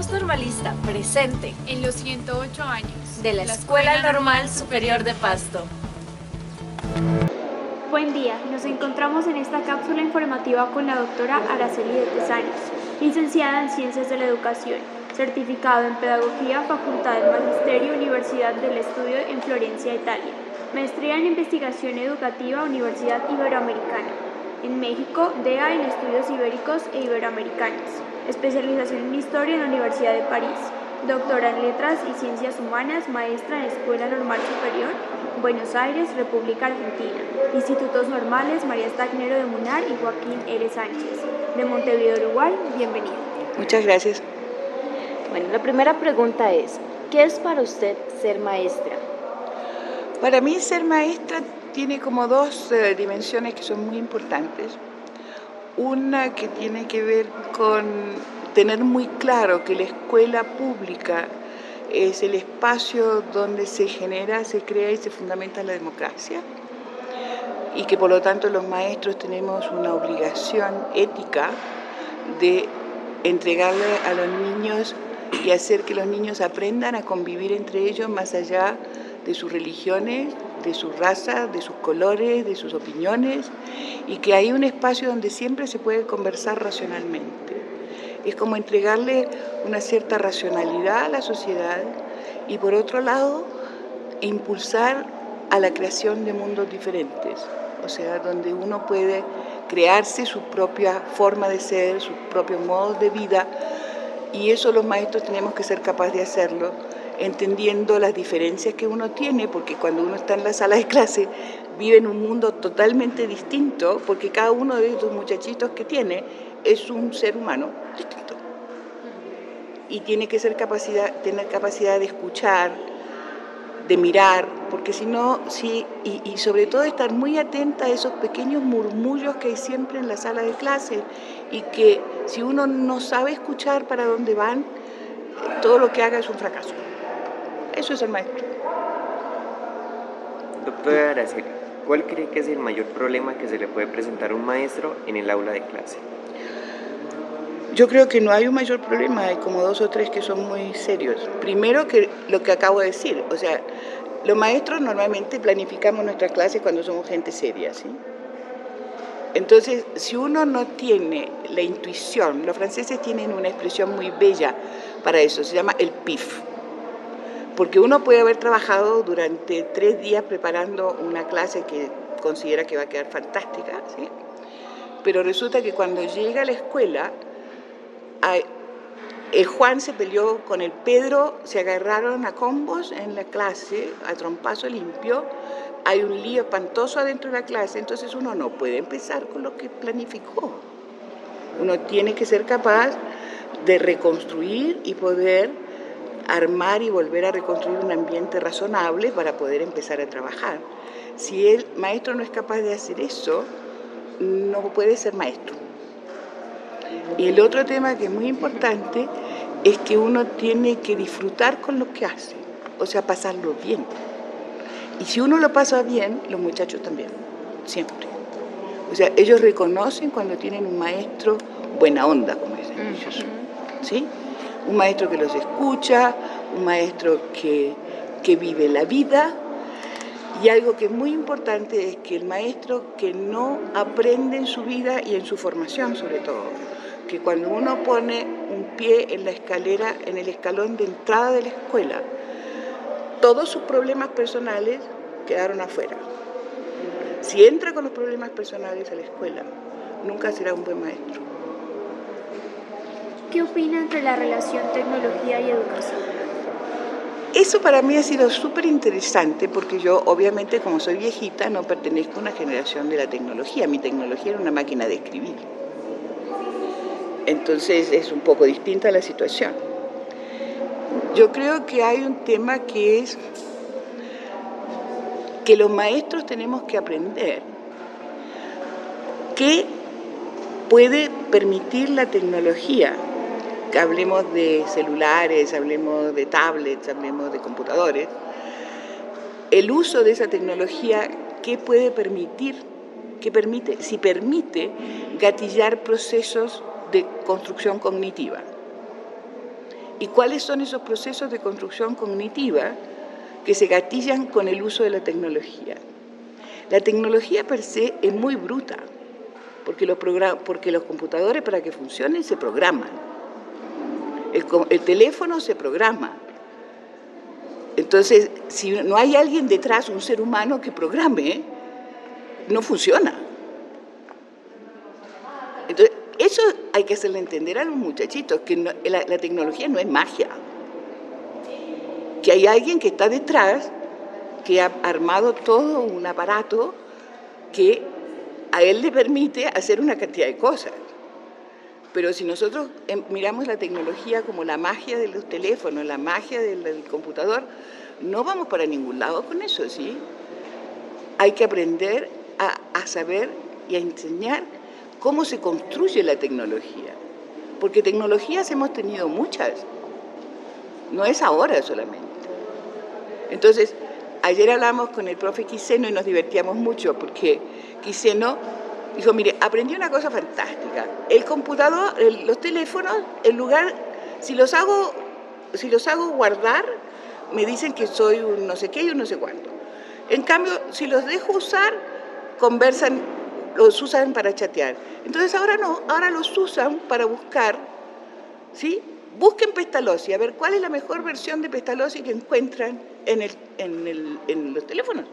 Voz Normalista, presente en los 108 años de la Escuela Normal Superior de Pasto. Buen día, nos encontramos en esta cápsula informativa con la doctora Araceli de Tesanos, licenciada en Ciencias de la Educación, certificado en Pedagogía, Facultad del Magisterio, Universidad del Estudio en Florencia, Italia, maestría en Investigación Educativa, Universidad Iberoamericana, en México, DEA en Estudios Ibéricos e Iberoamericanos, especialización en Historia en la Universidad de París, doctora en Letras y Ciencias Humanas, maestra en Escuela Normal Superior, Buenos Aires, República Argentina, Institutos Normales María Stagnero de Munar y Joaquín L. Sánchez, de Montevideo, Uruguay. Bienvenida. Muchas gracias. Bueno, la primera pregunta es, ¿qué es para usted ser maestra? Para mí ser maestra tiene como dos dimensiones que son muy importantes. Una que tiene que ver con tener muy claro que la escuela pública es el espacio donde se genera, se crea y se fundamenta la democracia, y que por lo tanto los maestros tenemos una obligación ética de entregarle a los niños y hacer que los niños aprendan a convivir entre ellos más allá de sus religiones, de su raza, de sus colores, de sus opiniones, y que hay un espacio donde siempre se puede conversar racionalmente. Es como entregarle una cierta racionalidad a la sociedad y, por otro lado, impulsar a la creación de mundos diferentes, o sea, donde uno puede crearse su propia forma de ser, sus propios modos de vida, y eso los maestros tenemos que ser capaces de hacerlo, entendiendo las diferencias que uno tiene, porque cuando uno está en la sala de clase vive en un mundo totalmente distinto, porque cada uno de estos muchachitos que tiene es un ser humano distinto. Y tiene que tener capacidad de escuchar, de mirar, porque si no, y sobre todo estar muy atenta a esos pequeños murmullos que hay siempre en la sala de clase, y que si uno no sabe escuchar para dónde van, todo lo que haga es un fracaso. Eso es el maestro. Doctora Araceli, ¿cuál cree que es el mayor problema que se le puede presentar a un maestro en el aula de clase? Yo creo que no hay un mayor problema, hay como dos o tres que son muy serios. Primero, que lo que acabo de decir, o sea, los maestros normalmente planificamos nuestras clases cuando somos gente seria, ¿sí? Entonces, si uno no tiene la intuición, los franceses tienen una expresión muy bella para eso, se llama el pif. Porque uno puede haber trabajado durante 3 días preparando una clase que considera que va a quedar fantástica, ¿sí? Pero resulta que cuando llega a la escuela, el Juan se peleó con el Pedro, se agarraron a combos en la clase, a trompazo limpio, hay un lío espantoso adentro de la clase, entonces uno no puede empezar con lo que planificó. Uno tiene que ser capaz de reconstruir y poder armar y volver a reconstruir un ambiente razonable para poder empezar a trabajar. Si el maestro no es capaz de hacer eso, no puede ser maestro. Y el otro tema que es muy importante es que uno tiene que disfrutar con lo que hace, o sea, pasarlo bien. Y si uno lo pasa bien, los muchachos también, siempre. O sea, ellos reconocen cuando tienen un maestro buena onda, como dicen ellos, ¿sí? Un maestro que los escucha, un maestro que vive la vida. Y algo que es muy importante es que el maestro que no aprende en su vida y en su formación sobre todo, que cuando uno pone un pie en la escalera, en el escalón de entrada de la escuela, todos sus problemas personales quedaron afuera. Si entra con los problemas personales a la escuela, nunca será un buen maestro. ¿Qué opina entre la relación tecnología y educación? Eso para mí ha sido súper interesante porque yo, obviamente, como soy viejita, no pertenezco a una generación de la tecnología. Mi tecnología era una máquina de escribir. Entonces es un poco distinta la situación. Yo creo que hay un tema que es que los maestros tenemos que aprender qué puede permitir la tecnología. Que hablemos de celulares, hablemos de tablets, hablemos de computadores. El uso de esa tecnología, ¿qué puede permitir? Si permite gatillar procesos de construcción cognitiva. y cuáles son esos procesos de construcción cognitiva que se gatillan con el uso de la tecnología. La tecnología per se es muy bruta, porque los computadores para que funcionen se programan. El teléfono se programa. Entonces, si no hay alguien detrás, un ser humano que programe, no funciona. Entonces, eso hay que hacerle entender a los muchachitos, que la tecnología no es magia. Que hay alguien que está detrás, que ha armado todo un aparato que a él le permite hacer una cantidad de cosas. Pero si nosotros miramos la tecnología como la magia de los teléfonos, la magia del computador, no vamos para ningún lado con eso, ¿sí? Hay que aprender a saber y a enseñar cómo se construye la tecnología. Porque tecnologías hemos tenido muchas, no es ahora solamente. Entonces, ayer hablamos con el profe Quiseno y nos divertíamos mucho porque Quiseno dijo, mire, aprendí una cosa fantástica. El computador, los teléfonos, en lugar, si los hago guardar, me dicen que soy un no sé qué y un no sé cuánto. En cambio, si los dejo usar, conversan, los usan para chatear. Entonces ahora no, ahora los usan para buscar, ¿sí? Busquen Pestalozzi, a ver cuál es la mejor versión de Pestalozzi que encuentran en los teléfonos.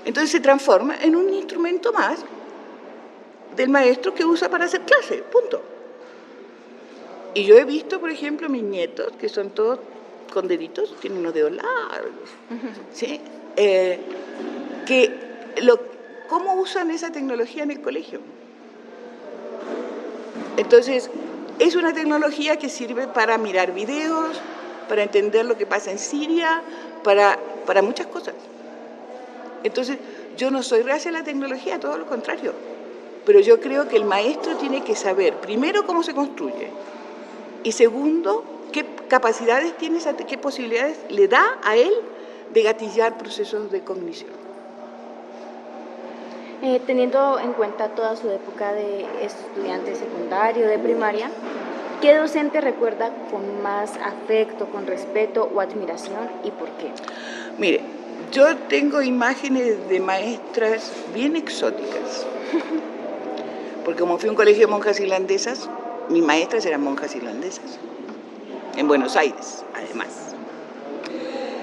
Entonces se transforma en un instrumento más del maestro que usa para hacer clase, punto. Y yo he visto, por ejemplo, mis nietos, que son todos con deditos, tienen unos dedos largos, ¿sí? ¿Cómo usan esa tecnología en el colegio? Entonces, es una tecnología que sirve para mirar videos, para entender lo que pasa en Siria, para muchas cosas. Entonces, yo no soy reacia a la tecnología, todo lo contrario. Pero yo creo que el maestro tiene que saber, primero, cómo se construye, y segundo, qué capacidades tiene, qué posibilidades le da a él de gatillar procesos de cognición. Teniendo en cuenta toda su época de estudiante secundario, de primaria, ¿qué docente recuerda con más afecto, con respeto o admiración y por qué? Mire, yo tengo imágenes de maestras bien exóticas, porque como fui a un colegio de monjas irlandesas, mis maestras eran monjas irlandesas, en Buenos Aires, además.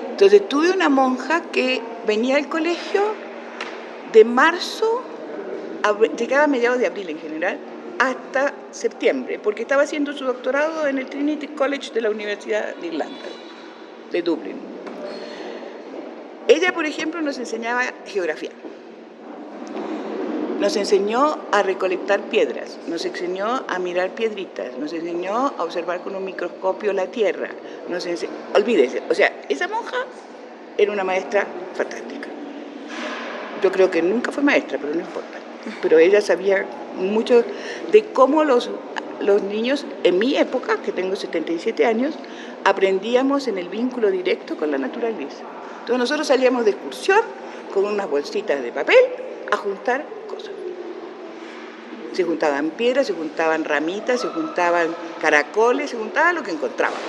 Entonces tuve una monja que venía al colegio de marzo, llegaba a mediados de abril en general, hasta septiembre, porque estaba haciendo su doctorado en el Trinity College de la Universidad de Irlanda, de Dublín. Ella, por ejemplo, nos enseñaba geografía. Nos enseñó a recolectar piedras, nos enseñó a mirar piedritas, nos enseñó a observar con un microscopio la tierra. Olvídese, o sea, esa monja era una maestra fantástica. Yo creo que nunca fue maestra, pero no importa. Pero ella sabía mucho de cómo los niños, en mi época, que tengo 77 años, aprendíamos en el vínculo directo con la naturaleza. Entonces nosotros salíamos de excursión con unas bolsitas de papel a juntar cosas. Se juntaban piedras, se juntaban ramitas, se juntaban caracoles, se juntaba lo que encontrábamos.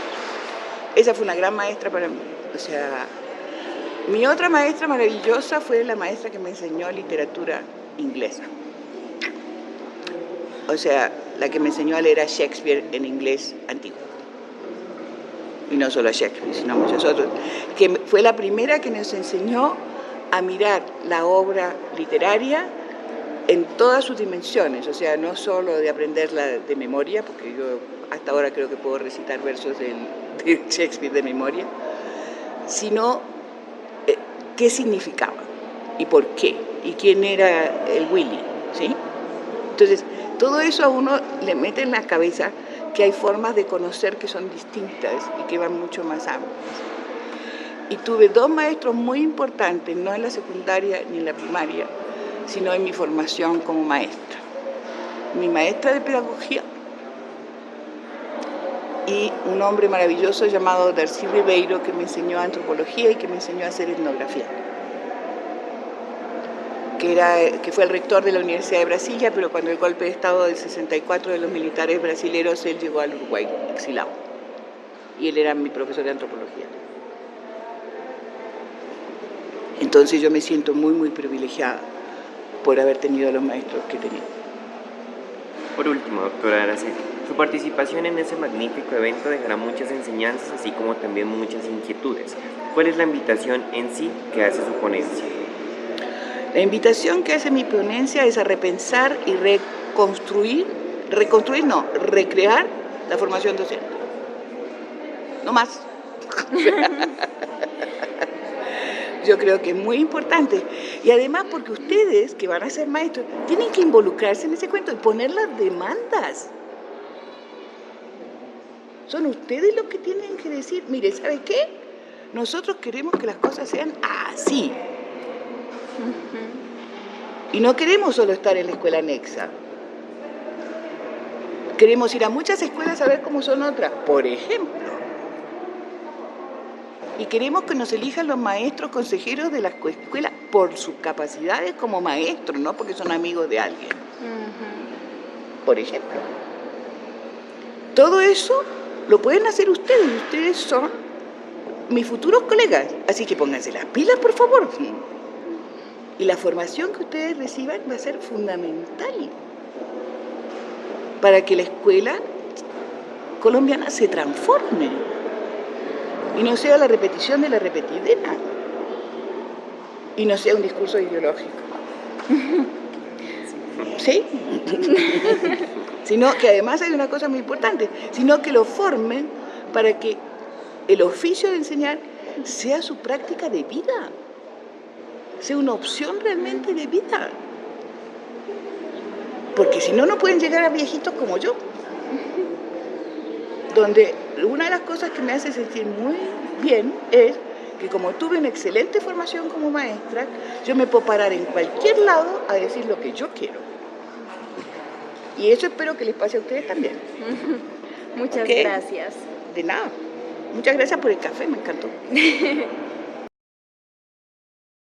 Esa fue una gran maestra para mí. O sea, mi otra maestra maravillosa fue la maestra que me enseñó literatura inglesa. O sea, la que me enseñó a leer a Shakespeare en inglés antiguo. Y no solo a Shakespeare, sino a muchos otros. Que fue la primera que nos enseñó a mirar la obra literaria en todas sus dimensiones. O sea, no solo de aprenderla de memoria, porque yo hasta ahora creo que puedo recitar versos de Shakespeare de memoria, sino qué significaba y por qué, y quién era el Willy, ¿sí? Entonces, todo eso a uno le mete en la cabeza que hay formas de conocer que son distintas y que van mucho más amplias. Y tuve dos maestros muy importantes, no en la secundaria ni en la primaria, sino en mi formación como maestra. Mi maestra de pedagogía y un hombre maravilloso llamado Darcy Ribeiro, que me enseñó antropología y que me enseñó a hacer etnografía. Que fue el rector de la Universidad de Brasilia, pero cuando el golpe de Estado del 64 de los militares brasileños, él llegó al Uruguay exilado. y él era mi profesor de antropología. Entonces yo me siento muy, muy privilegiada por haber tenido a los maestros que he tenido. Por último, doctora Araceli, su participación en ese magnífico evento dejará muchas enseñanzas, así como también muchas inquietudes. ¿Cuál es la invitación en sí que hace su ponencia? La invitación que hace mi ponencia es a repensar y recrear la formación docente. No más. Yo creo que es muy importante. Y además porque ustedes, que van a ser maestros, tienen que involucrarse en ese cuento y poner las demandas. Son ustedes los que tienen que decir, mire, ¿sabe qué? Nosotros queremos que las cosas sean así. Y no queremos solo estar en la escuela anexa. Queremos ir a muchas escuelas a ver cómo son otras, por ejemplo. Y queremos que nos elijan los maestros consejeros de la escuela por sus capacidades como maestros, no porque son amigos de alguien. Por ejemplo. Todo eso lo pueden hacer ustedes. Ustedes son mis futuros colegas. Así que pónganse las pilas, por favor. Y la formación que ustedes reciban va a ser fundamental para que la escuela colombiana se transforme y no sea la repetición de la repetidera y no sea un discurso ideológico. ¿Sí? Sino que además hay una cosa muy importante, sino que lo formen para que el oficio de enseñar sea su práctica de vida, sea una opción realmente de vida. Porque si no, no pueden llegar a viejitos como yo. Donde una de las cosas que me hace sentir muy bien es que como tuve una excelente formación como maestra, yo me puedo parar en cualquier lado a decir lo que yo quiero. Y eso espero que les pase a ustedes también. Muchas gracias. De nada. Muchas gracias por el café, me encantó.